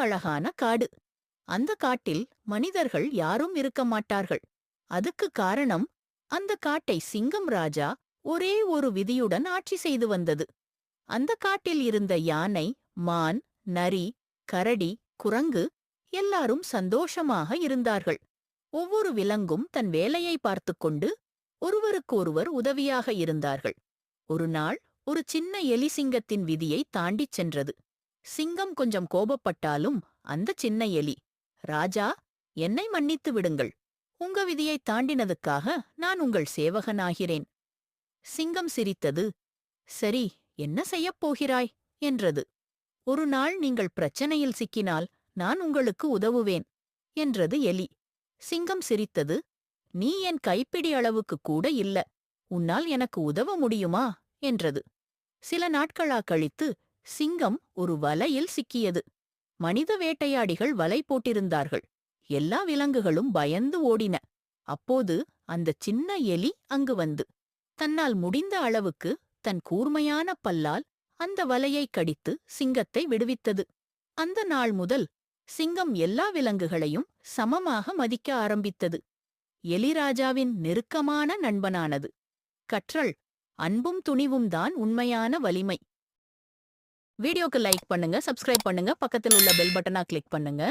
அழகான காடு. அந்த காட்டில் மனிதர்கள் யாரும் இருக்க மாட்டார்கள். அதுக்கு காரணம், அந்த காட்டை சிங்கம் ராஜா ஒரே ஒரு விதியுடன் ஆட்சி செய்து வந்தது. அந்த காட்டில் இருந்த யானை, மான், நரி, கரடி, குரங்கு எல்லாரும் சந்தோஷமாக இருந்தார்கள். ஒவ்வொரு விலங்கும் தன் வேலையை பார்த்துக்கொண்டு ஒருவருக்கொருவர் உதவியாக இருந்தார்கள். ஒரு நாள் ஒரு சின்ன எலி சிங்கத்தின் விதியை தாண்டிச் சென்றது. சிங்கம் கொஞ்சம் கோபப்பட்டாலும் அந்த சின்ன எலி, ராஜா, என்னை மன்னித்து விடுங்கள். உங்க விதியை தாண்டினதுக்காக நான் உங்கள் சேவகனாகிறேன். சிங்கம் சிரித்தது. சரி, என்ன செய்யப் போகிறாய் என்றது. ஒரு நாள் நீங்கள் பிரச்சனையில் சிக்கினால் நான் உங்களுக்கு உதவுவேன் என்றது எலி. சிங்கம் சிரித்தது. நீ என் கைப்பிடி அளவுக்கு கூட இல்ல. உன்னால் எனக்கு உதவ முடியுமா என்றது. சில நாட்களா கழித்து சிங்கம் ஒரு வலையில் சிக்கியது. மனித வேட்டையாடிகள் வலை போட்டிருந்தார்கள். எல்லா விலங்குகளும் பயந்து ஓடின. அப்போது அந்த சின்ன எலி அங்கு வந்து தன்னால் முடிந்த அளவுக்கு தன் கூர்மையான பல்லால் அந்த வலையை கடித்து சிங்கத்தை விடுவித்தது. அந்த நாள் முதல் சிங்கம் எல்லா விலங்குகளையும் சமமாக மதிக்க ஆரம்பித்தது. எலிராஜாவின் நெருக்கமான நண்பனானது. கற்றல்: அன்பும் துணிவும் தான் உண்மையான வலிமை. வீடியோக்கு லைக் பண்ணுங்க, சப்ஸ்கிரைப் பண்ணுங்க, பக்கத்தில் உள்ள பெல் பட்டனா கிளிக் பண்ணுங்க.